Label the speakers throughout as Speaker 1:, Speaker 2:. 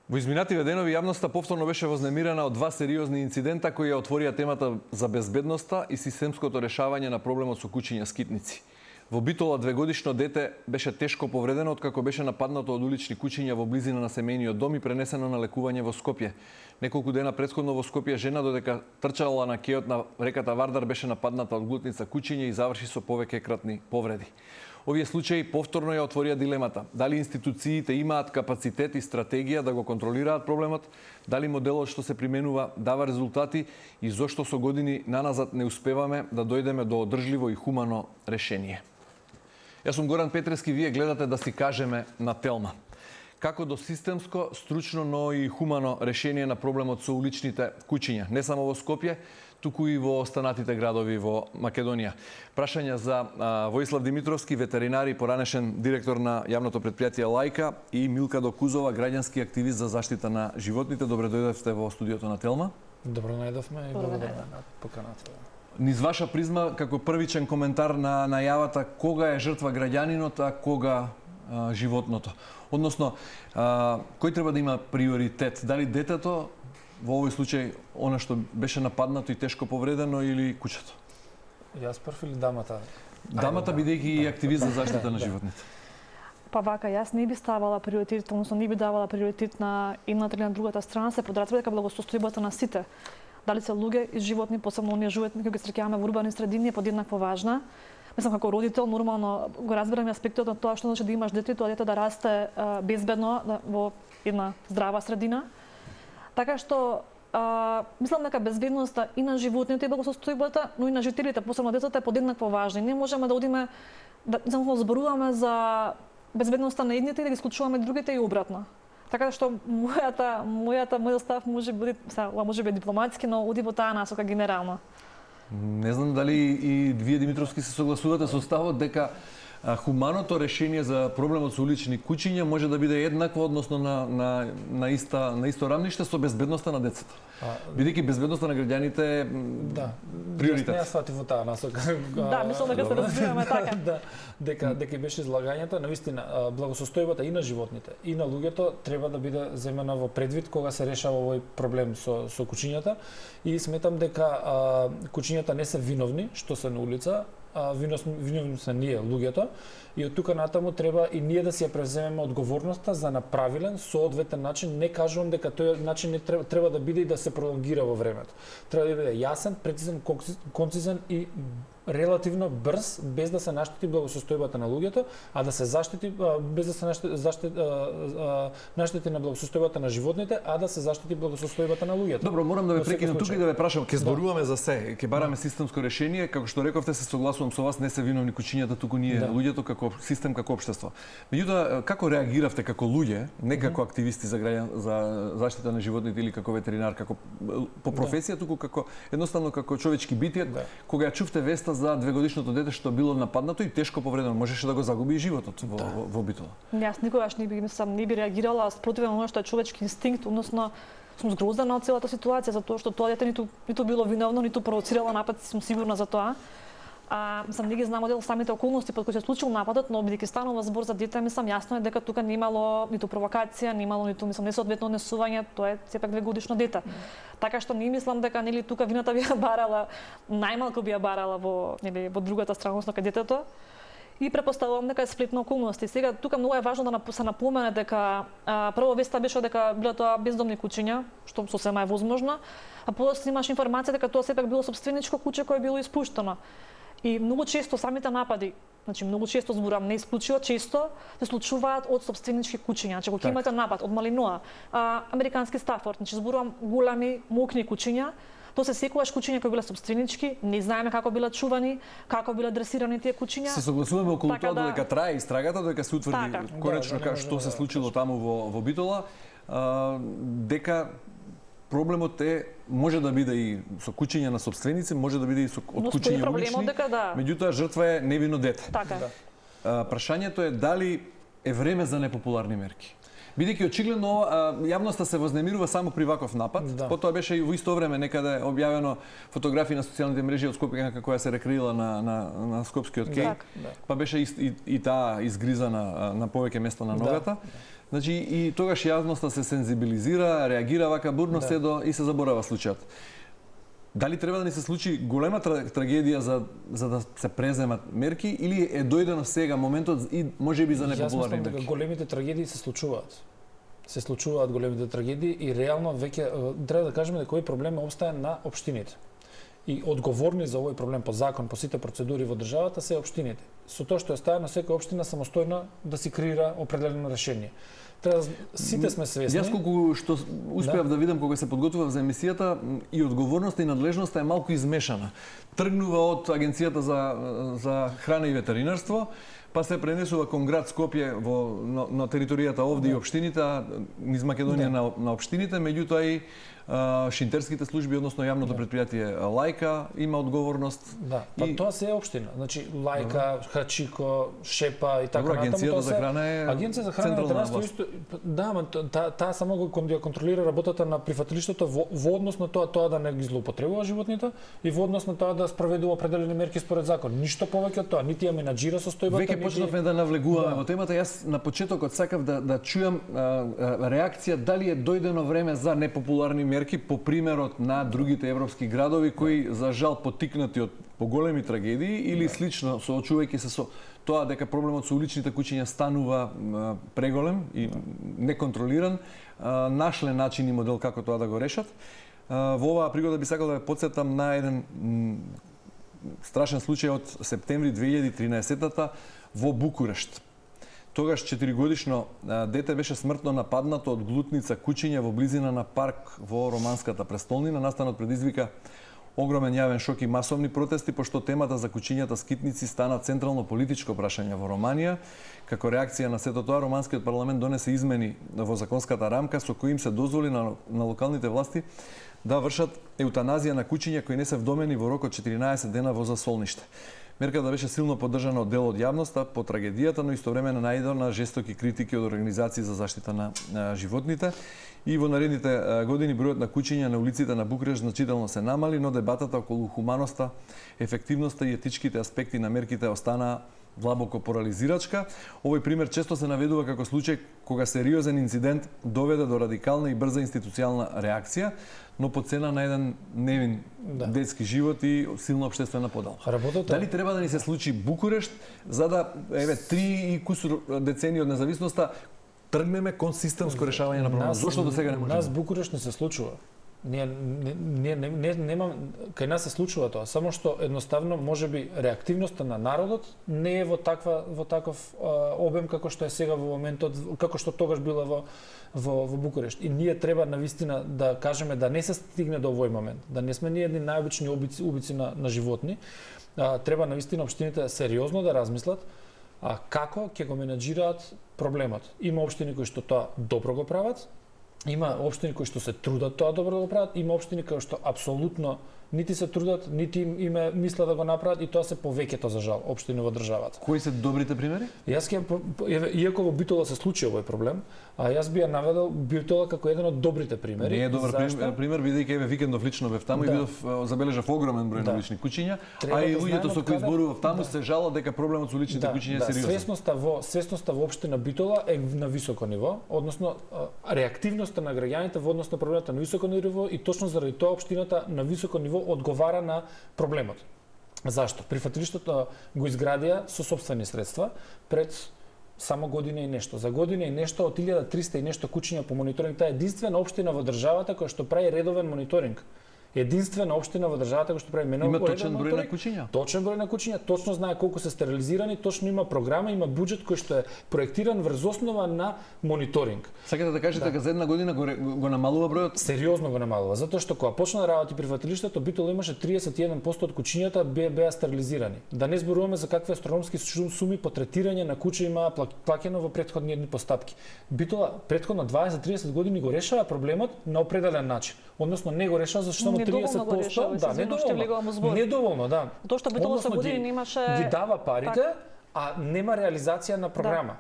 Speaker 1: Во изминативе денови јавноста повторно беше вознемирена од два сериозни инцидента кои ја отворија темата за безбедноста и системското решавање на проблемот со кучиња скитници. Во Битола 2-годишно дете беше тешко повредено откако беше нападнато од улични кучиња во близина на семејниот дом и пренесено на лекување во Скопје. Неколку дена претходно во Скопје жена додека трчала на кеот на реката Вардар беше нападната од глутница кучиња и заврши со повеќекратни повреди. Овие случаи повторно ја отворија дилемата. Дали институциите имаат капацитет и стратегија да го контролираат проблемот, дали моделот што се применува дава резултати и зошто со години наназад не успеваме да дојдеме до одржливо и хумано решение. Јас сум Горан Петрески, вие гледате Да си кажеме на Телма. Како до системско, стручно, но и хумано решение на проблемот со уличните кучиња, не само во Скопје, туку и во останатите градови во Македонија. Прашања за Воислав Димитровски, ветеринар и поранешен директор на јавното претпријатие Лајка, и Милка Докузова, граѓански активист за заштита на животните. Добре дојдовте во студиото на Телма.
Speaker 2: Добро најдовме и благодарам на поканата.
Speaker 1: Низ ваша призма, како првичен коментар на најавата, кога е жртва граѓанинот, а кога животното? Односно, кој треба да има приоритет? Дали детето, во овој случај, она што беше нападнато и тешко повредено, или кучето?
Speaker 2: Јас прв или дамата?
Speaker 1: Дамата, бидејќи и активист за заштита на животните.
Speaker 3: Па вака, јас не би ставала приоритет, односно не би давала приоритет на едната или на другата страна, се подразбира дека благосостојбата на сите, дали се луѓе и животни, посебно оние животни кои ги среќаваме во урбани средини, е подеднакво важна. Мислам, како родител, нормално го разбирам аспектот на тоа што значи да имаш дете, тоа дете да расте безбедно во една здрава средина. Така што мислам дека безбедноста и на животните и благосостојбата, но и на жителите, посебно децата, е подеднакво важна. Не можеме да одиме да зборуваме за безбедноста на едните и да ги исклучуваме другите и обратно. Така што мојот став може би дипломатски, но оди во таа насока генерално.
Speaker 1: Не знам дали и вие, Димитровски, се согласувате со ставот дека хуманото решение за проблемот со улични кучиња може да биде еднакво, односно на исто рамниште со безбедноста на децата. Бидејќи безбедноста на граѓаните е приоритет.
Speaker 2: Не ја сватив во таа насока.
Speaker 3: Да, мислам дека се разбираме така.
Speaker 2: Дека беше излагањето, навистина благосостојбата и на животните и на луѓето треба да биде земена во предвид кога се решава овој проблем со кучињата, и сметам дека кучињата не се виновни што се на улица, виновни се ние, луѓето, и од тука натаму треба и ние да си ја преземеме одговорноста за направилен, соодветен начин. Не кажувам дека тој начин не треба да биде и да се пролонгира во времето. Треба да биде јасен, прецизен, концизен и релативно брз, без да се наштети благосостојбата на луѓето, а да се заштити без да се наштети на благосостојбата на животните, а да се заштити благосостојбата на луѓето.
Speaker 1: Добро, морам да ве прекинам тука и да ве прашам, ќе зборуваме за се, ќе бараме системско решение, како што рековте, се согласувам со вас, не се виновни кучињата, туку ние луѓето како систем, како општество. Меѓутоа, како реагиравте како луѓе, не како активисти за заштита на животните или како ветеринар, како по професија, туку како едноставно како човечки битие, кога ја чувте веста за 2-годишното дете што било нападнато и тешко повредено, можеше да го загуби и животот во Битола?
Speaker 3: Јас никогаш не би реагирала спротивно на оно што е човечки инстинкт, односно сум згрозена од целата ситуација затоа што тоа дете ниту било виновно, ниту провоцирало напад, сум сигурна за тоа. Мислам, не ги знам одел самите околности под кои се случил нападот, но бидејќи станува збор за дете, мислам јасно е дека тука не имало ниту провокација, не имало ниту несоодветно однесување, тоа е сепак 2-годишно дете. Така што не мислам дека тука вината би ја барала, најмалку би ја барала во другата страна, односно кај детето. И препоставувам дека е сплетна околности. Сега тука многу е важно да се напомене дека прво веста беше дека било тоа бездомни кучиња, што сосема е возможно, а после имаш информација дека тоа сепак било сопственичко куче кое било испуштено. И многу често самите напади, значи многу често зборам, не исклучува, често се случуваат од сопственички кучиња. Значи кога имате напад од Малиноа, американски Стафорд, значи зборувам големи мокни кучиња, тоа се секогаш кучиња кои биле сопственички, не знаеме како биле чувани, како биле дресирани тие кучиња.
Speaker 1: Се согласуваме околу тоа додека трае истрагата, додека се утврди конечно што се случило таму во Битола, дека проблемот може да биде и со кучиња на сопственици, може да биде и од кучиња улични, меѓутоа жртва е невино дете. Прашањето е дали е време за непопуларни мерки. Бидејќи очигледно јавноста се вознемирува само при ваков напад, потоа беше и во исто време некаде објавено фотографии на социјалните мрежи од Скопје која се рекреила на скопскиот кеј, па беше и таа изгризана на повеќе места на ногата. Значи и тогаш јавноста се сензибилизира, реагира вака бурно и се заборава случајот. Дали треба да ни се случи голема трагедија за да се преземат мерки или е дојдено сега моментот и можеби за непопуларни мерки?
Speaker 2: Јас мислам дека големите трагедии се случуваат. Се случуваат големите трагедии и реално веќе треба да кажеме дека овој проблем обстае на општините. И одговорни за овој проблем по закон, по сите процедури во државата се општините. Со тоа што остава на секоја општина самостојно да си креира определено решение. Треба сите сме свесни.
Speaker 1: Јас колку што успеав да видам кога се подготвував за емисијата, и одговорноста и надлежноста е малку измешана. Тргнува од Агенцијата за храна и ветеринарство, па се пренесува кон град Скопје на територијата овде и општините, низ Македонија на општините, меѓутоа и шинтерските служби, односно јавното предпријатие Лајка има одговорност.
Speaker 2: Да, па тоа се е општина. Значи Лајка, Хачико, Шепа и така натаму.
Speaker 1: Агенцијата за храна е
Speaker 2: Агенција за храна и ветеринарство исто. Да, таа само го контролира работата на прифатилиштето во однос на тоа да не ги злоупотребува животните и во однос на тоа да спроведува определени мерки според закон. Ништо повеќе од тоа, нити ја менаџира состојбата.
Speaker 1: Веќе почнавме да навлегуваме во темата. Јас на почетокот сакав да чујам реакција дали е дојдено време за непопуларни мерки по примерот на другите европски градови кои за жал поттикнати од поголеми трагедии или слично соочувајќи се со тоа дека проблемот со уличните куќиња станува преголем и неконтролиран, нашле начин и модел како тоа да го решат. Во оваа пригода би сакал да ве потсетам на еден страшен случај од септември 2013-та во Букурешт. Тогаш 4-годишно дете беше смртно нападнато од глутница куќиња во близина на парк во романската престолнина. Настанот предизвика огромен јавен шок и масовни протести, пошто темата за куќињата скитници стана централно политичко прашање во Романија. Како реакција на сето тоа, романскиот парламент донесе измени во законската рамка со кои им се дозволи на локалните власти да вршат еутаназија на куќиња кои не се вдомени во рок од 14 дена во засолниште. Мерката беше силно поддржана од дел од јавноста по трагедијата, но истовремено најдо на жестоки критики од организации за заштита на животните. И во наредните години бројот на куќиња на улиците на Букурешт значително се намали, но дебатата околу хуманоста, ефективноста и етичките аспекти на мерките останаа длабоко порализирачка. Овој пример често се наведува како случај кога сериозен инцидент доведе до радикална и брза институционална реакција, но по цена на еден невин детски живот и силна општествена подела. Дали треба да ни се случи Букурешт за да 3 и кусур децении од независноста тргнеме кон системско решавање на проблемот? Зошто до сега не можеме?
Speaker 2: Нас Букурешт не се случува. Кај нас се случува тоа, само што едноставно можеби реактивноста на народот не е во таков обем како што е сега во моментот, како што тогаш била во Букурешт. И ние треба навистина да кажеме да не се стигне до овој момент, да не сме ние едни најобични убици на животни. Треба навистина општините сериозно да размислат како ќе го менаџираат проблемот. Има општини кои што тоа добро го прават, има општини кои што се трудат тоа добро да го прават, има општини кои што апсолутно нити се трудат, нити име мисла да го направат и тоа се повеќето за жал општини во државата.
Speaker 1: Кои се добрите примери?
Speaker 2: Јас иако во Битола се случи овој проблем, јас би ја наведал Битола како еден од добрите примери.
Speaker 1: Не е добар пример бидејќи еве викендов лично бев таму и забележав огромен број на улични куќиња, а и луѓето со кои зборував таму се жалат дека проблемот со уличните куќиња е сериозен.
Speaker 2: Свесноста во општина Битола е на високо ниво, односно реактивноста на граѓаните во однос на проблемот на високо ниво и точно заради тоа општината на високо ниво одговара на проблемот. Зашто? Прифатилиштето го изградија со сопствени средства пред само година и нешто. За година и нешто од 1300 и нешто куќиња по мониторинг, таа е единствена општина во државата која што прави редовен мониторинг. Единствена општина во државата која што прави
Speaker 1: има точен број на куќиња.
Speaker 2: Точен број на куќиња, точно знае колку се стерилизирани, точно има програма, има буџет кој што е проектиран врз основа на мониторинг.
Speaker 1: Сакате да кажете дека за една година го намалува бројот?
Speaker 2: Сериозно го намалува, затоа што кога почна да работи прифатилиштето, Битола имаше 31% од куќињата беа стерилизирани. Да не зборуваме за какви астрономски суми по третирање на куќа има плаќено во претходни едни постапки. Битола претходно 20-30 години го решава проблемот на определен начин. Односно не го решава зашто 30%, недоволно, да.
Speaker 3: Тоа што Битола со години немаше
Speaker 2: ги дава парите, а нема реализација на програма.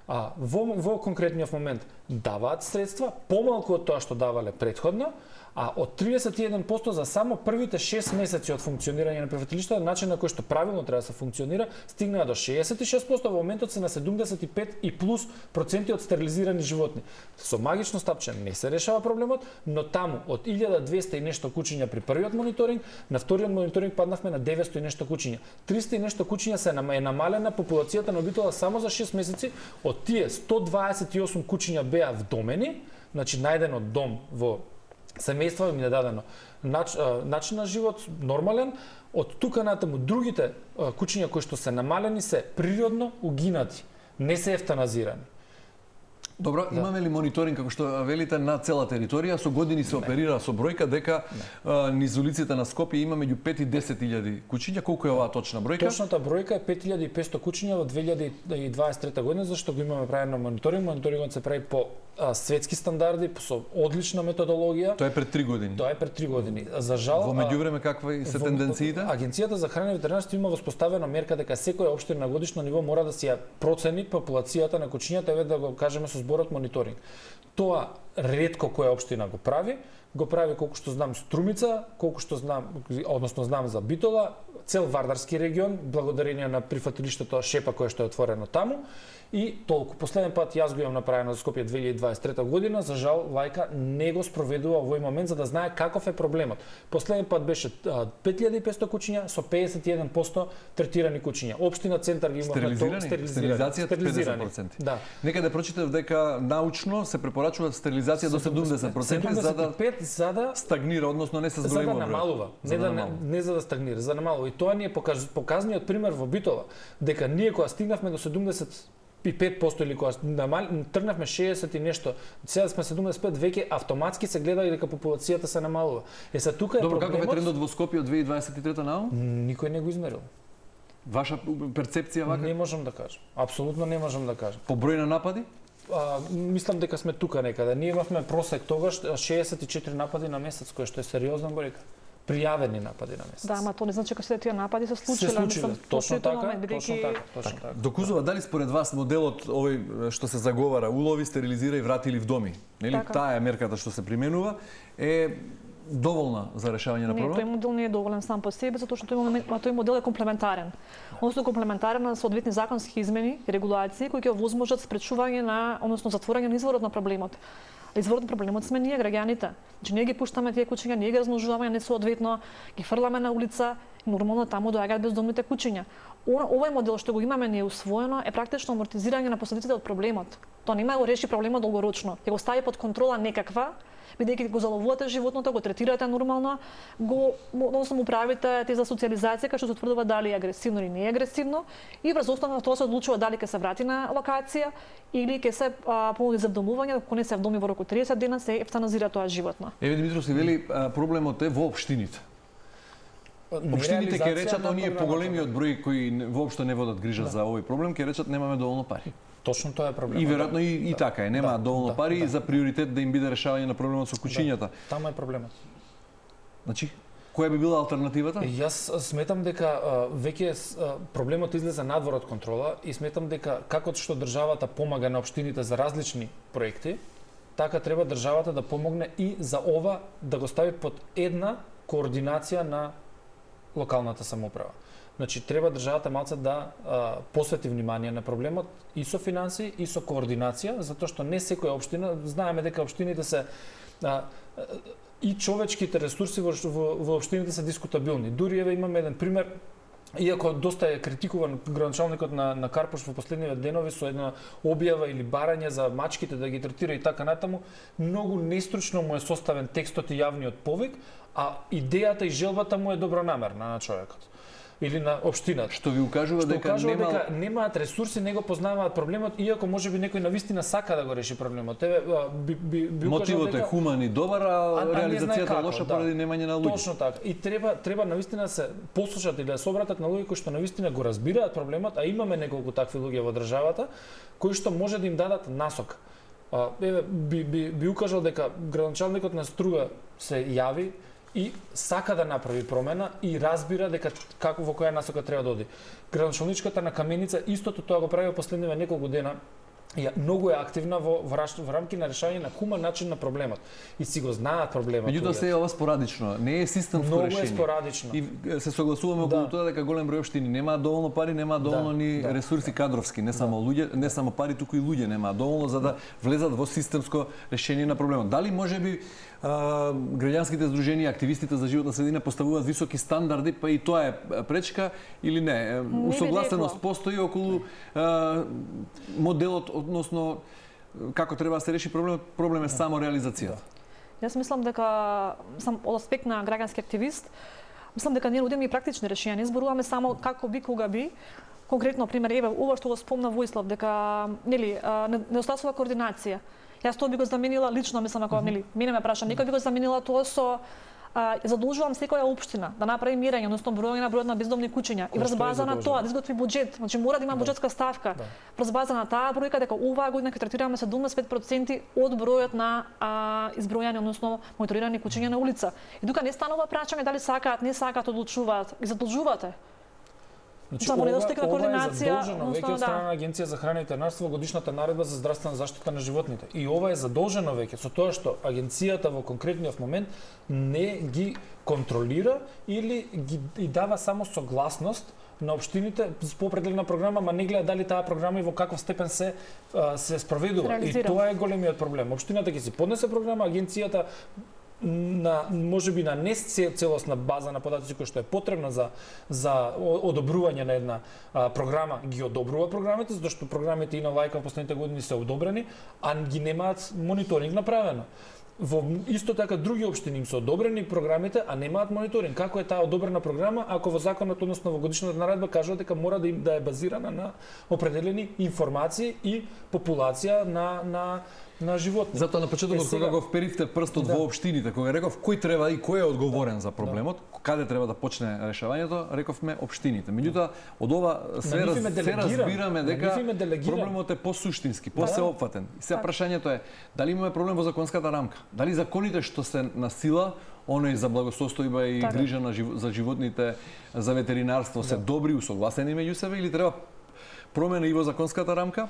Speaker 2: Во конкретниот момент даваат средства, помалку од тоа што давале претходно, А од 31% за само првите 6 месеци од функционирање на прифатилиштата, начин на кој што правилно треба да се функционира, стигнаа до 66%, во моментот се на 75 и плюс проценти од стерилизирани животни. Со магично стапче не се решава проблемот, но таму од 1200 и нешто кучиња при првиот мониторинг, на вториот мониторинг паднавме на 900 и нешто кучиња. 300 и нешто кучиња се намалена популацијата на битола само за 6 месеци, од тие 128 кучиња беа вдомени, значи најдено дом во семејство им е дадено начин на живот нормален, од тука натаму другите кучиња кои што се намалени се природно угинати, не се ефтаназирани.
Speaker 1: Добро, имаме ли мониторинг, како што велите, на цела територија? Со години се оперира со бројка дека низ улиците на Скопје има меѓу 5 и 10.000 кучиња. Колку е оваа точна бројка?
Speaker 2: Точната бројка е 5500 кучиња во 2023 година, зашто го имаме правено мониторинг. Мониторингот се прави по светски стандарди, со одлична методологија.
Speaker 1: Тоа е пред 3 години.
Speaker 2: Тоа е пред 3 години. За жал,
Speaker 1: во меѓувреме какви се тенденциите?
Speaker 2: Агенцијата за храна и ветеринарство има воспоставена мерка дека секоја општина на годишно ниво мора да си ја процени популацијата на кучињата, еве да го кажеме со зборот мониторинг. Тоа ретко која општина го прави колку што знам Струмица, колку што знам, односно знам за Битола, цел Вардарски регион, благодарение на прифатилиштето Шепа кое што е отворено таму. И толку. Последен пат јас го имам направено за Скопје 2023 година, за жал Лајка не го спроведува овој момент за да знае каков е проблемот. Последен пат беше 5500 кучиња со 51% третирани кучиња. Општина Центар ги имавме
Speaker 1: стерилизација 50%.
Speaker 2: Да.
Speaker 1: Некаде прочитав дека научно се препорачува стерилизација до 70% за да стагнира, односно не се зголемува.
Speaker 2: За да намалува, не за да стагнира, за да намалува. И тоа ни е показниот пример во Битола, дека ние кога стигнавме до 75% или кога тргнавме 60 и нешто, сега сме 75, веќе автоматски се гледа дека популацијата се намалува. Се тука е
Speaker 1: проблемот. Добро, каков е трендот во Скопје од 2023 наам?
Speaker 2: Никој не го измерил.
Speaker 1: Ваша перцепција вака?
Speaker 2: Не можам да кажам. Апсолутно не можам да кажам.
Speaker 1: По број на напади?
Speaker 2: Мислам дека сме тука некаде. Ние имавме просек тогаш 64 напади на месец, кој што е сериозна бројка. Пријавени напади на месец.
Speaker 3: Да, ама тоа не значи дека се тие напади се случиле.
Speaker 2: Се случиле, точно така.
Speaker 1: Докузува дали според вас моделот овој што се заговара, улови, стерилизирај, врати или вдоми, нели? Таа е мерката што се применува, е доволна за решавање на проблемот?
Speaker 3: Не, тој модел не е доволен сам по себе, затоа што тој модел е комплементарен. Односно комплементарен на соодветни законски измени и регулации кои ќе овозможат спречување на, односно затворање на изворот на проблемот. Изворот на проблемот сме ние, граѓаните. Значи ние ги пуштаме тие кучиња, ние ги размножуваме несоодветно, ги фрламе на улица, нормално таму доаѓаат бездомните кучиња. Овој модел што го имаме ние усвоено е практично амортизирање на последиците од проблемот. Тоа нема да го реши проблемот долгорочно. Ќе го стави под контрола некаква, бидејќи го заловувате животното, го третирате нормално, односно му правите теза социализација кај што се утврдува дали е агресивно или не е агресивно и врз основа на тоа се одлучува дали ќе се врати на локација или ќе се понуди за вдомување, ако не се вдоми во року 30 дена се ефтаназира тоа животно.
Speaker 1: Еве Димитров се вели проблемот е во општините. Општините ќе речат оние поголемиот број кои воопшто не водат грижа за овој проблем, ќе речат немаме доволно пари.
Speaker 2: Точно тоа е проблемот.
Speaker 1: И веројатно и така е, нема доволно пари за приоритет да им биде решавање на проблемот со кучињата.
Speaker 2: Таму е проблемот.
Speaker 1: Значи, која би била алтернативата?
Speaker 2: Јас сметам дека веќе проблемот излезе надвор од контрола и сметам дека како што државата помага на општините за различни проекти, така треба државата да помогне и за ова да го стави под една координација на локалната самоуправа. Значи, треба државата малце да посвети внимание на проблемот и со финансии, и со координација, затоа што не секоја општина, знаеме дека општините се и човечките ресурси во општините се дискутабилни. Дури еве имаме еден пример, иако доста е критикуван градоначалникот на Карпуш во последниве денови со една објава или барање за мачките да ги третира и така натаму, многу нестручно му е составен текстот и јавниот повик, а идејата и желбата му е добронамерна на човекот или на општината.
Speaker 1: Што ви укажува дека
Speaker 2: немаат ресурси, не го познаваат проблемот, иако можеби некој навистина сака да го реши проблемот. Еве би
Speaker 1: мотивот е хуман и добар, а реализацијата е лоша поради немање на луѓе.
Speaker 2: Точно така. И треба навистина се послушат или да се обратат на луѓе кои што навистина го разбираат проблемот, а имаме неколку такви луѓе во државата кои што може да им дадат насок. Еве би укажал дека градоначалникот на Струга се јави и сака да направи промена и разбира дека како во која насока треба да оди. Градоначалничката на Каменица истото тоа го прави во последниве неколку дена. многу е активна во рамки на решање на хуман начин на проблемот. И си го знаат проблемот.
Speaker 1: Меѓутоа се е ова спорадично, не е системско решение.
Speaker 2: Многу е спорадично.
Speaker 1: И се согласуваме околу тоа дека голем број општини немаат доволно пари, немаат доволно ни ресурси кадровски, не само луѓе, не само пари, туку и луѓе немаат доволно за да влезат во системско решение на проблемот. Дали можеби граѓанските здруженија, активистите за животна средина поставуваат високи стандарди, па и тоа е пречка или не? Усогласеност постои околу моделот, односно како треба да се реши проблем е само реализацијата.
Speaker 3: Јас мислам дека сам од аспект на граѓански активист, мислам дека ние нудиме и практични решенија, не зборуваме само како би кога би. Конкретно пример еве ова што го спомна Воислав дека нели недостасува координација. Јас тоа би го заменила лично, мислам ако нели мене ме праша, некој би го заменила тоа со задолжувам секоја општина да направи мерење, односно бројање на бројот на бездомни куќиња и врз база на тоа да изготви буџет. Значи мора да има буџетска ставка. Врз база на таа бројка дека оваа година ќе третираме 75% од бројот на избројани, односно мониторирани куќиња на улица. И тука не станува прашање дали сакаат, не сакаат, одлучуваат и задолжувате.
Speaker 2: Значи,
Speaker 3: само недостиг на
Speaker 2: ова
Speaker 3: координација,
Speaker 2: е задолжено веќе од страна на Агенција за храна и ветеринарство во годишната наредба за здравствена заштита на животните. И ова е задолжено веќе со тоа што агенцијата во конкретниот момент не ги контролира или ги дава само согласност на општините по определена програма, ма не гледа дали таа програма и во каков степен се спроведува. И тоа е големиот проблем. Општината ќе си поднесе програма, агенцијата можеби на не целосна база на податоци кој што е потребна за одобрување на една програма, ги одобрува програмите, затоа што програмите и на лајка во последните години се одобрени, а ги немаат мониторинг направено. Во исто така други општини им се одобрени програмите, а немаат мониторинг. Како е таа одобрена програма ако во законот, односно во годишната наредба кажува дека мора да е базирана на определени информации и популација на животни.
Speaker 1: Затоа на почетокот кога го вперивте прстот во општините, кога реков кој треба и кој е одговорен за проблемот, каде треба да почне решавањето, рековме општините. Меѓутоа од ова се разбираме дека проблемот е посуштински, посеопфатен. И сега прашањето е дали имаме проблем во законската рамка? Дали законите што се на сила, оној за благосостојба и грижа за животните, за ветеринарство се добри, усогласени меѓу себе или треба промена и во законската рамка?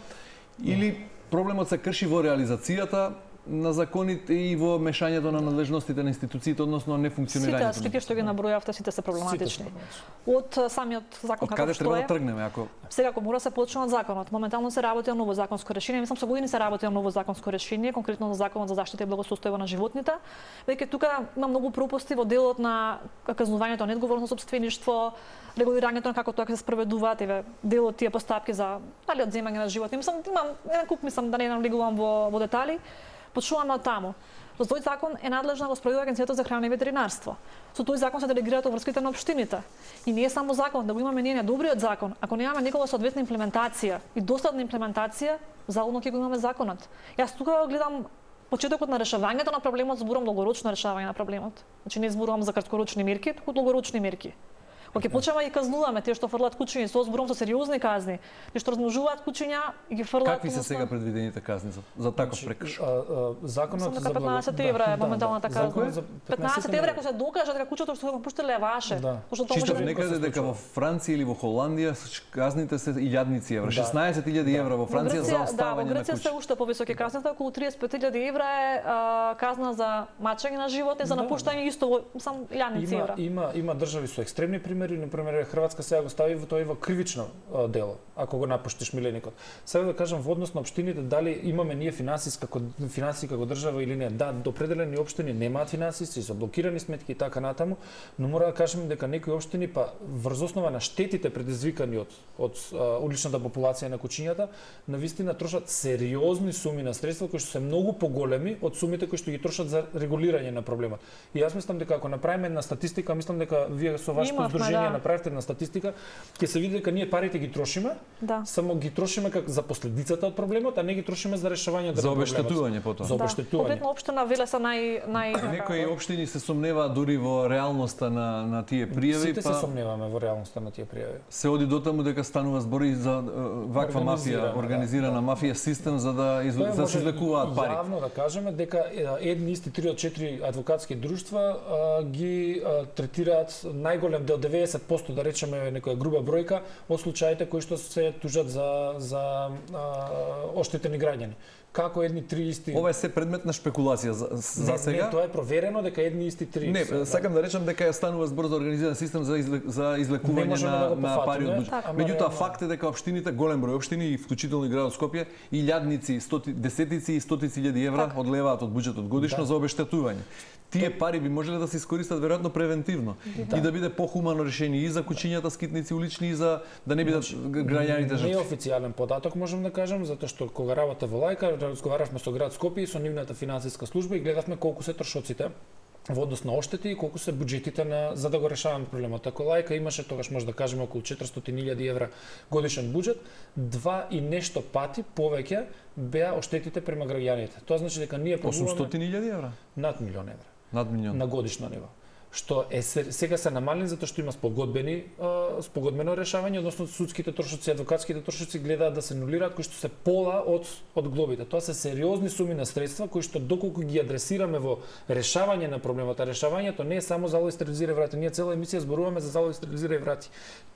Speaker 1: Или проблемот се крши во реализацијата на законите и во мешањето на надлежностите на институциите, односно нефункционирањето.
Speaker 3: Сите аспекти што ги набројавте, сите се проблематични. Од самиот закон како што е.
Speaker 1: Од каде треба да тргнеме ако
Speaker 3: сега мора се почне од законот. Моментално се работи на ново законско решение. Мислам со години се работи на ново законско решение, конкретно на Законот за заштита и благосостојба на животните. Веќе тука има многу пропусти во делот на казнувањето на неодговорно сопствеништво, регулирањето на како тоа ќе се спроведуваат, дел од тие постапки за дали одземање на животни. Мислам имам еден куп, да не навлегувам во детали. Почувам на таму. Со тој закон е надлежна го спроведува Агенцијата за храна и ветеринарство. Со тој закон се делегираат врските на општините. И не е само закон, да го имаме ние добриот закон. Ако немаме некоја соодветна имплементација и доследна имплементација, залудно ќе го имаме законот. Јас тука гледам почетокот на решавањето на проблемот, зборувам долгорочно решавање на проблемот. Значи не зборувам за краткорочни мерки, туку долгорочни мерки. Кога ќе почнеме и казнуваме тие што фрлат куќиња, со зборувам со сериозни казни, тие што размножуваат куќиња и ги фрлат.
Speaker 1: Какви се сега предвидените казни за таков прекрш?
Speaker 3: Законот за 15 евра е моменталната казна. 15 евра ако се докаже дека куќето што го пуштиле е ваше.
Speaker 1: Читав некаде дека во Франција или во Холандија казните се 1000 евра, 16.000 евра во Франција за оставање на куќа.
Speaker 3: Во Грција се уште повисоки казните, околу 35.000 евра е казна за мачење на животни, за напуштање исто сам 1000 евра.
Speaker 2: Има држави со екстремни примери, например Хрватска сега го стави во тоа и во кривично дело, ако го напуштиш миленикот. Сега да кажам во однос на општините дали имаме ние финансии како држава или не. Да, до определени општини немаат финансии, се блокирани сметки и така натаму, но мора да кажеме дека некои општини па врз основа на штетите предизвикани од уличната популација на куќињата, навистина трошат сериозни суми на средства кои што се многу поголеми од сумите кои што ги трошат за регулирање на проблемот. И јас мислам дека ако направиме една статистика, мислам дека вие со вашето здружение направите една статистика, ќе се види дека ние парите ги трошиме, само ги трошиме како за последицата од проблемот, а не ги трошиме за решавањето
Speaker 1: на проблемот. За обештетување потоа.
Speaker 2: За обештетување.
Speaker 3: Конкретно општина Веле се
Speaker 1: некои општини се сомневаат дури во реалноста на тие пријави,
Speaker 2: сите се сомневаме во реалноста на тие пријави.
Speaker 1: Се оди дотаму дека станува збори за ваква мафија, организирана мафија систем за да се излекуваат пари.
Speaker 2: Јавно да кажеме дека едни исти 3 од 4 адвокатски друштва ги третираат најголем дел 90% да речеме некоја груба бројка од случаите кои што се тужат за оштетени граѓани. Како едни три исти...
Speaker 1: Ова е се предмет на шпекулација за сега.
Speaker 2: Не, тоа е проверено дека едни исти три...
Speaker 1: Не, сакам да речам дека ја станува збор за организиран систем за извлекување на пари од буџет. Меѓутоа факт е дека општините, голем број општини, и вклучително и градот Скопје, илјадници, десетици и стотици илјади евра одлеваат од буџетот годишно за обештетување. Тие пари би можеле да се искористат веројатно превентивно и да биде похумано решение и за куќињата скитници улични и за да не бидат граѓаните жртви.
Speaker 2: Неофицијален податок можам да кажам, затоа што кога работев во Лајка, разговаравме со град Скопје и со нивната финансиска служба и гледавме колку се трошоците во однос на оштети и колку се буџетите за да го решаваме проблемот. Така Лајка имаше тогаш може да кажеме околу 400.000 евра годишен буџет, 2 и нешто пати повеќе беа оштетите према граѓаните. Тоа значи дека ние пробуваме
Speaker 1: 800.000 евра,
Speaker 2: над милион евра.
Speaker 1: Над милион
Speaker 2: на годишно ниво. Што е сега се намалени затоа што има спогодбено решавање, односно судските трошоци, адвокатските трошоци гледаат да се нулираат кои што се пола од глобите. Тоа се сериозни суми на средства кои што доколку ги адресираме во решавање на проблемот, а решавањето не е само залози стерилизирај врати. Ние цела емисија зборуваме за залози стерилизирај врати.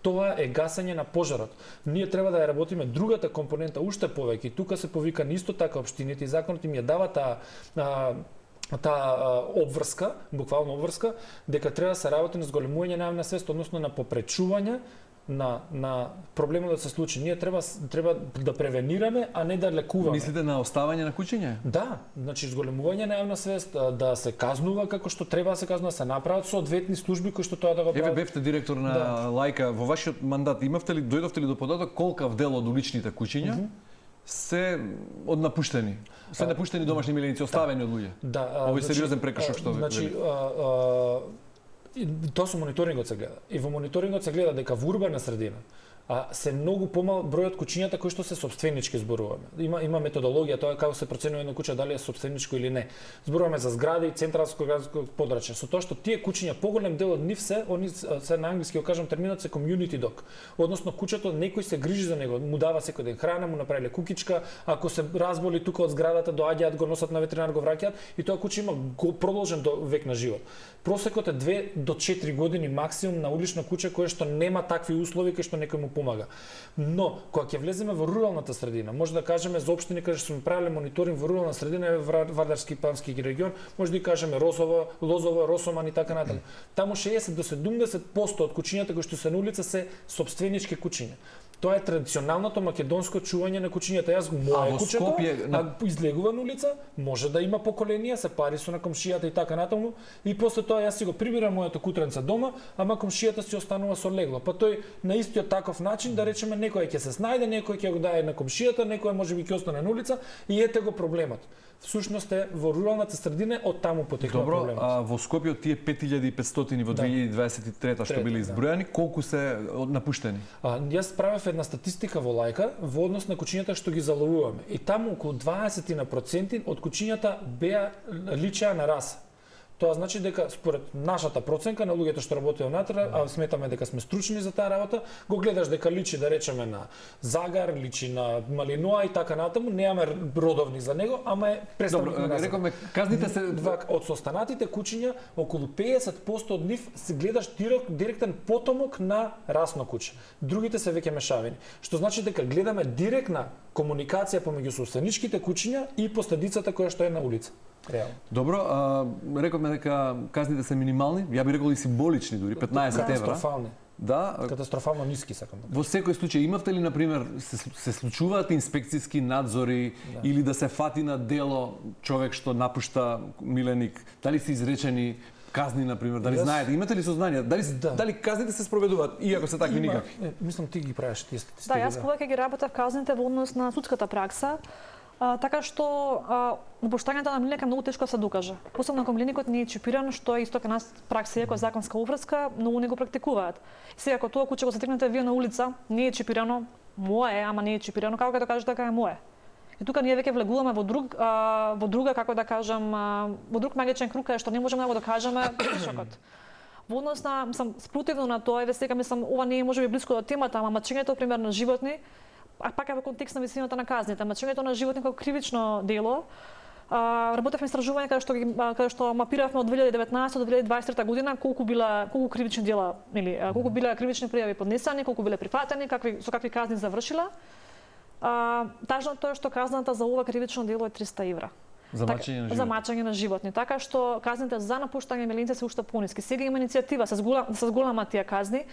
Speaker 2: Тоа е гасење на пожарот. Ние треба да ја работиме другата компонента уште повеќе. И тука се повикани исто така општините и законот им ја дава таа обврска, буквално обврска, дека треба да се работи на зголемување на јавна свест, односно на попречување на проблемот да се случи. Ние треба да превенираме, а не да лекуваме.
Speaker 1: Мислите на оставање на куќиња?
Speaker 2: Да, значи зголемување на јавна свест, да се казнува како што треба да се казнува, да се направат соодветни служби кои што тоа да го прават.
Speaker 1: Еве бевте директор на Лајка, во вашиот мандат дојдовте ли до податок колкав дел од уличните куќиња се однапуштени? Се напуштени домашни миленици, оставени од луѓе.
Speaker 2: Да,
Speaker 1: овој сериозен прекршок што
Speaker 2: значи тоа со мониторингот се гледа. И во мониторингот се гледа дека во урбана средина се многу помал бројот куќињата кои што се сопстvenички зборуваме. Има методологија тоа како се проценува една куќа дали е сопстvenичко или не. Зборуваме за згради, централско градско подрачје. Со тоа што тие куќиња поголем дел од нив се на англиски го кажам терминот се community dog. Односно куќето некој се грижи за него, му дава секој ден храна, му направиле кукичка, ако се разболи тука од зградата доаѓаат, го носат на ветеринар, го враќаат и тоа куќа има продолжен век на живот. Просекот е 2 до 4 години максимум на улично куќе кое што нема такви услови кај што некој му помага. Но кога ќе влеземе во руралната средина, може да кажеме за општини каде што сме правеле мониторинг во рурална средина, Вардарски Пански регион, може да кажеме Лозово, Росоман и така натаму. Таму 60 до 70% од куќињата кои што се на улица се сопстvenички куќиња. Тоа е традиционалното македонско чување на куќињата. Јас моја куќето излегува на улица, може да има поколенија, се пари со на комшијата и така натаму, и после тоа јас си го прибирам моето кутренце дома, ама комшијата си останува со легло. Па тој на истиот таков начин, да речеме, некој ќе се снајде, некој ќе го даде на комшијата, некој можеби ќе остане на улица и ете го проблемот. Всушност е во руралната средина од таму потекнува проблемот.
Speaker 1: Добро, во Скопје од тие 5500 во 2023 што били избројани, колку се напуштени?
Speaker 2: Јас правев една статистика во Лајка во однос на куќињата што ги заловуваме. И таму околу 20% од куќињата беа личеа на раса. Тоа значи дека според нашата проценка на луѓето што работеа внатре, а сметаме дека сме стручни за таа работа, го гледаш дека личи да речеме на загар, личи на малиноа и така натаму, немаме родовни за него, ама е представник на раса.
Speaker 1: Рековме, казните се
Speaker 2: од состанатите куќиња, околу 50% од нив се гледаш директен потомок на расно куќе. Другите се веќе мешавини. Што значи дека гледаме директна комуникација помеѓу собственичките куќиња и последицата која што е на улица. Реално.
Speaker 1: Добро, рековме дека казните се минимални, ја би рекол и символични дури, 15 евра.
Speaker 2: Катастрофални.
Speaker 1: Да.
Speaker 2: Катастрофално ниски сакам.
Speaker 1: Во секој случај имавте ли на пример се случуваат инспекциски надзори или да се фати на дело човек што напушта миленик? Дали се изречени казни на пример? Дали знаете? Имате ли сознание? Дали казните се спроведуваат иако се такви никакви?
Speaker 2: Мислам ти ги правиш тие статистики.
Speaker 3: Да, јас повеќе ги работев казните во однос на судската пракса. Така што напуштањето на милиник е многу тешко да се докаже. Посебно ако милиникот не е чипиран, што е исто кај нас пракса како законска уврска, многу не го практикуваат. Сега ако тоа куќе го затекнете вие на улица, не е чипирано, мое е, ама не е чипирано, како да кажете дека е мое. И тука ние веќе влегуваме во друга, како да кажам, во друг магичен круг кај што не можеме да го докажеме грешокот. Во однос на, спротивно на тоа, еве сега ова не е можеби блиско до темата, ама мачењето пример на животни, а пак е во контекст на висината на казните. Мачењето на животни како кривично дело Работевме истражување каде што мапиравме од 2019 до 2023 година колку кривични дела, или колку биле кривични пријави поднесени, колку биле прифатени, со какви казни завршила. Тажното е што казната за ова кривично дело е 300 евра.
Speaker 1: За мачење на животни.
Speaker 3: За мачење на животни. Така што казните за напуштање милиници се уште пониски. Сега има иницијатива со голема тие казни,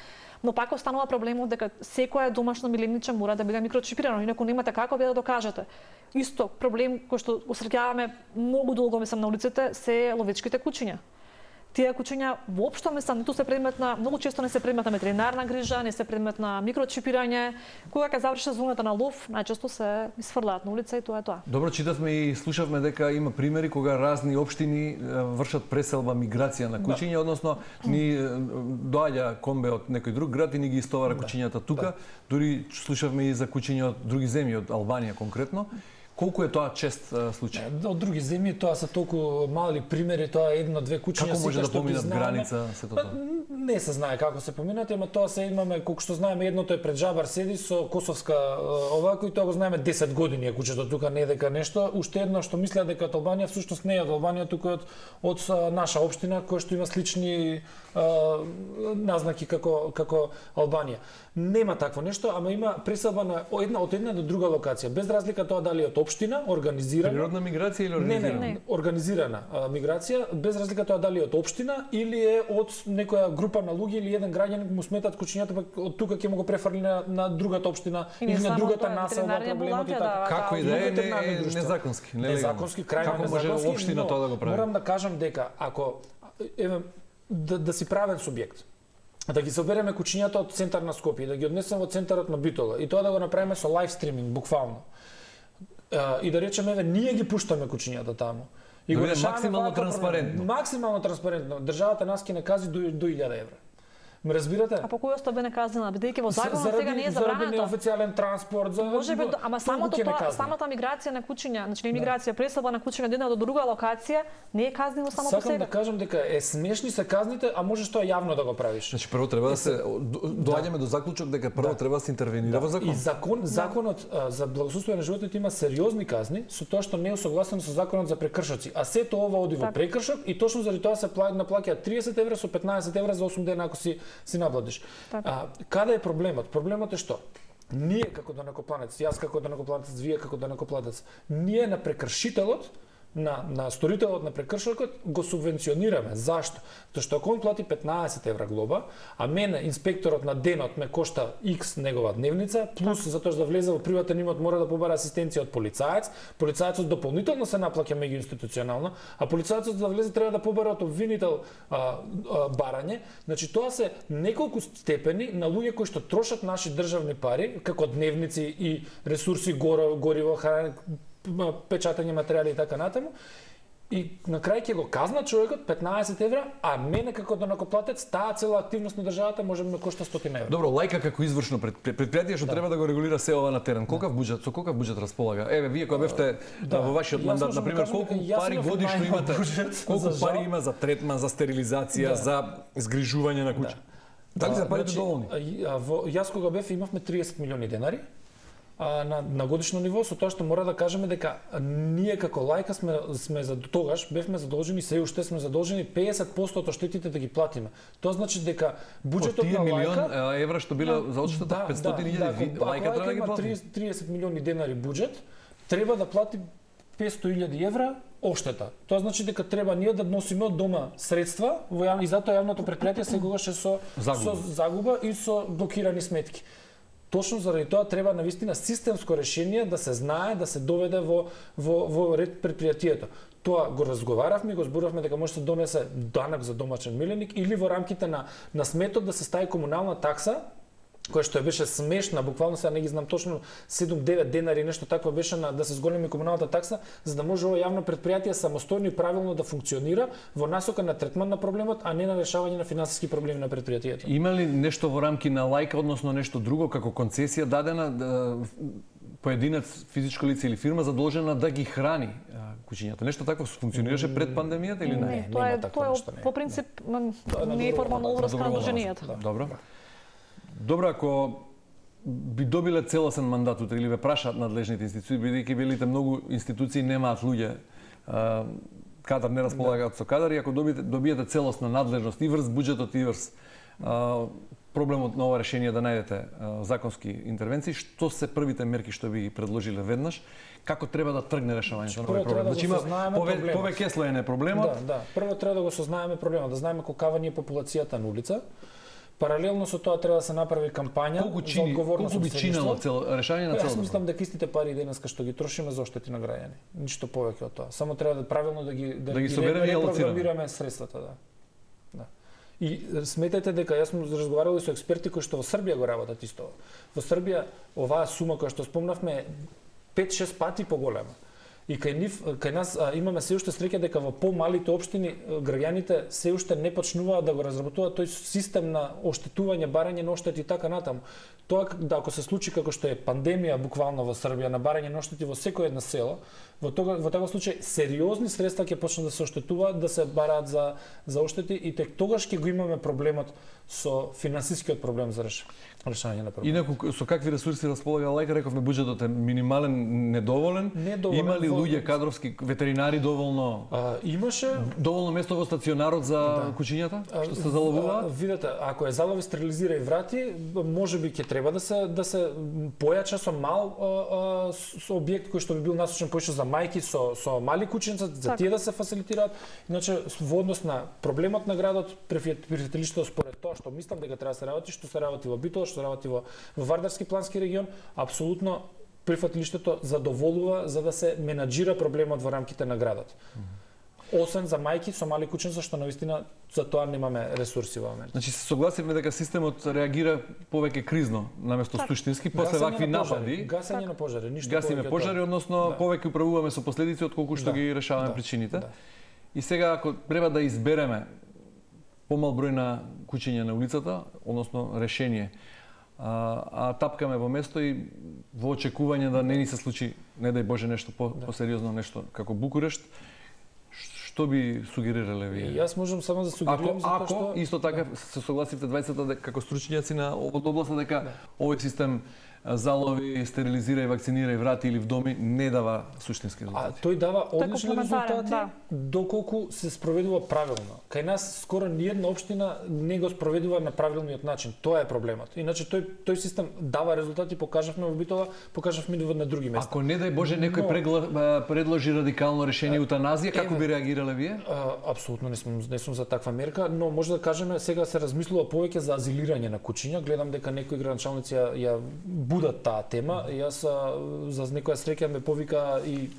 Speaker 3: но пак останува проблемот дека секоја домашно милиниче мора да биде микрочипирано, инаку немате како да докажете. Исто проблем кој што го среќаваме многу долго на улиците се ловечките кучиња. Тие кучиња воопшто ниту се предмет на, многу често не се предмет на ветеринарна грижа, не се предмет на микрочипирање. Кога ќе заврши сезоната на лов, најчесто се изфрлаат на улица и тоа е тоа.
Speaker 1: Добро, читавме и слушавме дека има примери кога разни општини вршат преселба, миграција на кучиња, односно ни доаѓа комбе од некој друг град и ни ги истовара кучињата тука. Дури слушавме и за кучиња од други земји, од Албанија конкретно. Колку е тоа чест случај?
Speaker 2: Од други земји тоа се толку мали примери, тоа е едно-две кучиња.
Speaker 1: Како може да поминат граница сето тоа?
Speaker 2: Не се знае како се поминат, ама тоа се имаме, колку што знаеме, едното е пред Джабар седи со косовска овако и тоа го знаеме 10 години, кучето тука не е дека нешто. Уште едно што мислеа дека од Албанија, всушност не е од Албанија, тука од наша општина која што има слични назнаки како Албанија. Нема такво нешто, ама има преселба на од една до друга локација, без разлика тоа дали од општина, организирана.
Speaker 1: Природна миграција или организирана?
Speaker 2: Не, организирана миграција, без разлика тоа дали од општина или е од некоја група на луѓе или еден граѓанин му сметат кучињата, пак од тука ќе му го префрли на другата општина или на другата населба проблемот и така.
Speaker 1: Како и да е, незаконски, нелегално.
Speaker 2: Незаконски, крајно незаконски.
Speaker 1: Како може општина тоа да го прави?
Speaker 2: Морам да кажам дека ако да си правен субјект, да ги собереме кучињата од центар на Скопје, да ги однесеме во центарот на Битола и тоа да го направиме со лайв стриминг, буквално. И да речеме, ние ги пуштаме кучињата таму.
Speaker 1: И го максимално транспарентно.
Speaker 2: Максимално транспарентно. Државата нас ќе не кази до 1000 евра. Ме разбирате?
Speaker 3: А по кој остави неказнена, бидејќи во законот сега не е забрането.
Speaker 2: Заради неофицијален транспорт,
Speaker 3: можеби, ама самата миграција на кучиња, значи не миграција, преселба на кучиња од една до друга локација не е казнено само по себе.
Speaker 2: Сакам да кажам дека е смешни се казните, а можеш тоа јавно да го правиш.
Speaker 1: Значи прво треба да се доаѓаме до заклучок дека прво треба да се интервенира во закон.
Speaker 2: И законот за благосостојание на животот има сериозни казни со тоа што не е согласен со законот за прекршоци, а сето ова оди во прекршок и точно заради тоа се наплаќаат 30 евра со 15 евра за 8 дена ако си наплатиш. Каде е проблемот? Проблемот е што? Ние како данакоплатец, јас како данакоплатец, вие како данакоплатец, ние на прекршителот, на сторителот на прекршокот го субвенционираме. Зашто? Тоа што ако он плати 15 евра глоба, а мене инспекторот на денот ме кошта X негова дневница, плюс затоа што да влезе во приватен имот мора да побара асистенција од полицаец, полицаецот дополнително се наплаќа меѓуинституционално, а полицаецот да влезе треба да побара од обвинител барање. Значи тоа се неколку степени на луѓе кои што трошат наши државни пари, како дневници и ресурси, гориво, храна, печатање материјали и така натаму. И на крај ќе го казна човекот 15 евра, а мене како данакоплатец таа цела активност на државата може да ме кошта 100 евра.
Speaker 1: Добро, лајка како извршно предпријатие што треба да го регулира се ова на терен. Колкав буџет, со колкав буџет располага? Еве, вие кога бевте во вашиот мандат, на пример, колку пари годишно имате? Колку пари има за третман, за стерилизација, за згрижување на куќа? Дали за парите доволни?
Speaker 2: Јас кога бев имавме 30 милиони денари. На годишно ниво, со тоа што мора да кажеме дека ние како лајка сме за тогаш бевме задолжени, се уште сме задолжени 50% од штетите да ги платиме. Тоа значи дека буџетот на лајка
Speaker 1: милион евра што било за одштета 500.000 лајка треба да ги плати.
Speaker 2: 30 милиони денари буџет, треба да плати 500.000 евра оштета. Тоа значи дека треба ние да носиме од дома средства и затоа јавното предпријатие секогаш е со загуба и со блокирани сметки. Точно заради тоа треба навистина системско решение да се знае, да се доведе во ред предпријатието. Тоа го разговаравме, го зборавме дека може да се донесе данок за домашен миленик или во рамките на сметот да се стави комунална такса, која што беше смешна, буквално сега не ги знам точно 7-9 денари нешто такво беше да се зголеми комуналната такса, за да може ова јавно предпријатие самостојно и правилно да функционира во насока на третман на проблемот, а не на решавање на финансиски проблеми на предпријатието.
Speaker 1: Има ли нешто во рамки на лајка, односно нешто друго како концесија дадена поединец, физичко лице или фирма задолжена да ги храни кучињата? Нешто такво функционираше пред пандемијата или не?
Speaker 3: Не, тоа е по принцип не е формално уврска на друженијата.
Speaker 1: Добро. Добро, ако би добиле целосен мандат утре или ве прашаат надлежните институции, бидејќи велите многу институции немаат луѓе кадар не располагаат со кадар и ако добиете целосна надлежност и врз буџетот и врз проблемот на ова решение да најдете законски интервенции, што се првите мерки што би ги предложиле веднаш, како треба да тргне решавањето на овој проблем? Значи има повеќе слоене проблемот.
Speaker 2: Да. Прво треба да го сознаеме проблемот, да знаеме колкава ни е популацијата на улица. Паралелно со тоа треба да се направи кампања за одговорност.
Speaker 1: Колку би чинело решање на целото?
Speaker 2: Јас мислам дека истите пари денеска што ги трошиме за оштети на граѓани. Ништо повеќе од тоа. Само треба да правилно да ги
Speaker 1: собереме и
Speaker 2: програмираме средствата, да. И сметете дека јас сум разговарал со експерти кои што во Србија го работат исто. Во Србија оваа сума која што спомнавме 5-6 пати поголема. И кај нас имаме се уште среќа дека во помалите општини граѓаните се уште не почнуваат да го разработуваат тој систем на оштетување, барање на оштети и така натаму. Тоа да ако се случи како што е пандемија буквално во Србија на барање на оштети во секој една село, во таков случај сериозни средства ќе почнат да се оштетуваат, да се бараат за оштети и тек тогаш ќе го имаме проблемот со финансискиот проблем за решавање на проблемот.
Speaker 1: Инаку со какви ресурси располага лајка, рековме буџетот е минимален, недоволен. Има ли луѓе кадровски ветеринари доволно?
Speaker 2: Имаше
Speaker 1: доволно место во стационарот за кучињата што се заловуваат?
Speaker 2: Видете, ако е залови, стерилизира и врати, можеби ќе треба да се појача со мал со објект кој што би бил насочен поише за мајки со мали кученца, за тие да се фасилитираат. Иначе во однос на проблемот на градот, прифатилиштето според тоа што мислам дека треба да се работи, што се работи во Битола, што се работи во Вардарски плански регион, апсолутно прифатилиштето задоволува за да се менаџира проблемот во рамките на градот. Освен за мајки со мали кученца, што навистина за тоа немаме ресурси во моментот.
Speaker 1: Значи се согласивме дека системот реагира повеќе кризно наместо суштински после вакви напади.
Speaker 2: Гасење на пожари, ништо
Speaker 1: гасиме пожари, односно повеќе управуваме со последици отколку што ги решаваме причините. И сега ако треба да избереме помал број на кучиња на улицата, односно решение, а тапкаме во место и во очекување да не ни се случи, не дај Боже, нешто посериозно, нешто како Букурешт, што би сугерирале вие?
Speaker 2: Јас можам само да сугерирам
Speaker 1: затоа што исто така се согласивте двајцата како стручњаци на областа дека овој систем залови, стерилизира и вакцинира и врати или вдоми не дава суштински резултати.
Speaker 2: Тој дава одлични резултати доколку се спроведува правилно. Кај нас скоро ниедна општина не го спроведува на правилниот начин. Тоа е проблемот. Иначе тој систем дава резултати, покажавме во Битола, покажавме на други места.
Speaker 1: Ако не дај Боже некој предложи радикално решение еутаназија, како би реагирале вие?
Speaker 2: Апсолутно не сум за таква мерка, но може да кажеме сега се размислува повеќе за азилирање на кучиња. Гледам дека некои градоначалници ја будат таа тема. Јас за некоја среќа ме повика и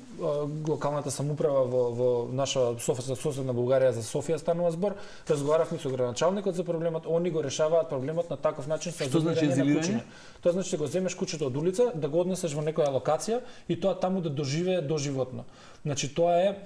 Speaker 2: локалната самоуправа во наша соседна Бугарија за Софија станува збор. Разговаравме со градоначалникот за проблемот, они го решаваат проблемот на таков начин со азилирање на кучиња. Тоа значи да го земеш кучето од улица, да го однесеш во некоја локација и тоа таму да доживее доживотно. Значи тоа е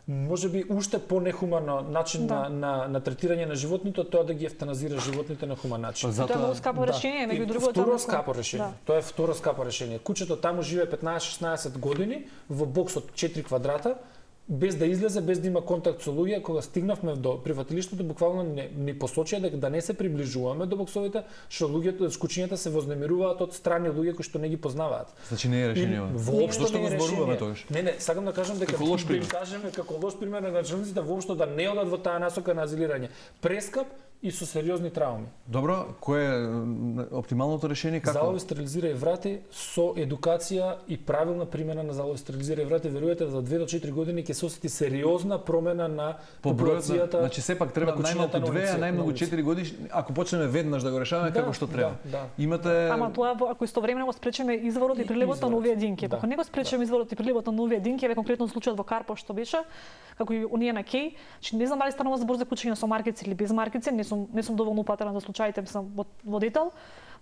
Speaker 2: може би уште понехумано начин на третирање на животните, тоа да ги евтаназира животните на хуман начин.
Speaker 3: Тоа е многу скапо решение, меѓу другото.
Speaker 2: Второ скапо решение. Тоа е второ скапо решение. Кучето таму живее 15-16 години во бокс од 4 квадрата, без да излезе, без да има контакт со луѓе. Кога стигнавме до прифатилиштето, буквално ни посочија дека да не се приближуваме до боксовите, што луѓето, кучињата се вознемируваат од страни луѓе кои што не ги познаваат.
Speaker 1: Значи не е решение.
Speaker 2: Воопшто
Speaker 1: не е решение.
Speaker 2: Не, сакам да кажам дека да им кажеме како лош пример на граѓаните воопшто да не одат во таа насока на азилирање. Прескап и со сериозни трауми.
Speaker 1: Добро, кое е оптималното решение? Како?
Speaker 2: Залови, стерилизира и врати со едукација и правилна примена на залови, стерилизира и врати. Верувате за 2 до 4 години ќе се осети сериозна промена на популацијата.
Speaker 1: Значи сепак треба најмалку 2, а најмногу 4 години, ако почнеме веднаш да го решаваме како што треба. Имате
Speaker 3: Ама тоа ако истовремено го спречиме изворот и приливот на нови единки. Ако не го спречиме изворот и приливот на нови единки, еве конкретно случајот во Карпов што беше, како и оние на Кеј, не знам дали станува збор за кучиња со маркици или без маркици, не сум доволно упатена за случаите, сум водител,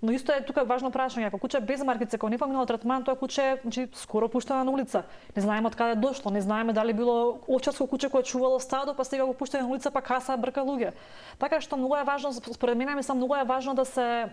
Speaker 3: но исто е тука важно прашање, ако куче без маркице кој не поминало третман, тоа куче значи скоро пуштено на улица. Не знаеме од каде дошло, не знаеме дали било овчарско куче кое чувало стадо, па сега го пуштено на улица, па каса брка луѓе. Така што многу е важно, според мене мислам многу е важно да се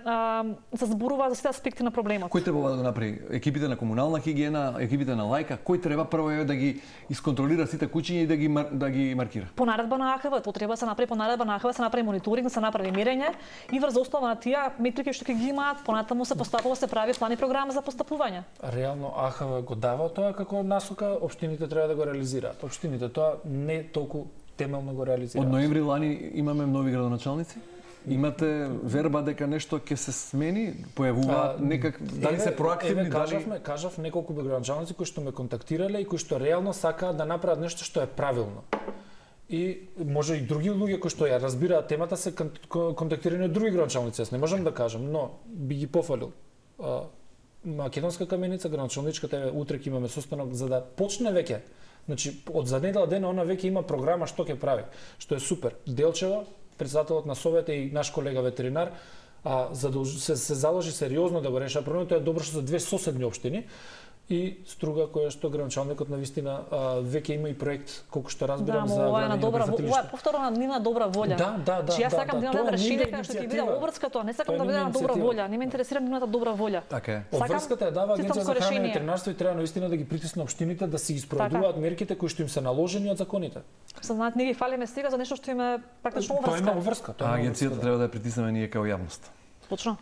Speaker 3: зборува за сите аспекти на проблемот.
Speaker 1: Кој треба да го направи? Екипите на комунална хигиена, екипите на лајка, кој треба прво да ги исконтролира сите кучиња и да ги маркира?
Speaker 3: По наредба на АХВ, тоа треба да се направи по наредба на АХВ, се направи мониторинг, се направи мерење и врз основа на тие метрики што ќе ги има приемаат, понатаму се постапува, се прави план и програма за постапување.
Speaker 2: Реално АХВ го дава тоа како насока, општините треба да го реализираат. Општините тоа не толку темелно го реализираат.
Speaker 1: Од ноември лани имаме нови градоначалници? Имате верба дека нешто ќе се смени, појавуваат дали се проактивни,
Speaker 2: кажав неколку градоначалници кои што ме контактирале и кои што реално сакаат да направат нешто што е правилно. И може и други луѓе кои што ја разбираат темата се контактирани од други градоначалници, јас не можам да кажам, но би ги пофалил. Македонска каменица, градоначалничката е утре ќе имаме состанок за да почне веќе. Значи од за недела дена она веќе има програма што ќе прави, што е супер. Делчева, председателот на Совета и наш колега ветеринар, се заложи сериозно да го реша проблемот. Тоа е добро што за две соседни општини и Струга која што градоначалникот на вистина веќе има и проект колку што разбирам за градење на прифатилиште.
Speaker 3: Ова е повторно на нивна добра волја.
Speaker 2: Да.
Speaker 3: Јас сакам да имам решение како што ќе биде обврска тоа, не сакам да биде на добра волја, не ме интересира нивната добра волја.
Speaker 1: Така е.
Speaker 2: Обврската е дава Агенција за храна и ветеринарство и треба навистина да ги притисне општините да се испроведуваат мерките кои што им се наложени од законите.
Speaker 3: Знаат, ние ги фалиме сега за нешто што им е практично обврска.
Speaker 2: Тоа е обврска.
Speaker 1: Агенцијата треба да ја притиснеме ние како јавност.
Speaker 3: Точно.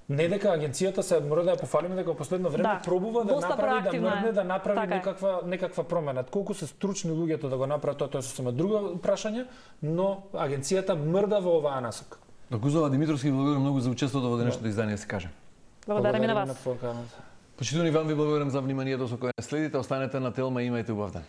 Speaker 2: Не дека агенцијата се мора да ја пофалиме дека во последно време пробува да направи некаква промена. Колку се стручни луѓето да го направат тоа е сосема друго прашање, но агенцијата мрда во оваа насока.
Speaker 1: Докузова Димитровски, благодарам многу за учеството во денешното издание, се каже.
Speaker 3: Благодарам и на вас.
Speaker 1: Почитувани вам, ви благодарам за вниманието со кое следите. Останете на Телма и имајте убав ден.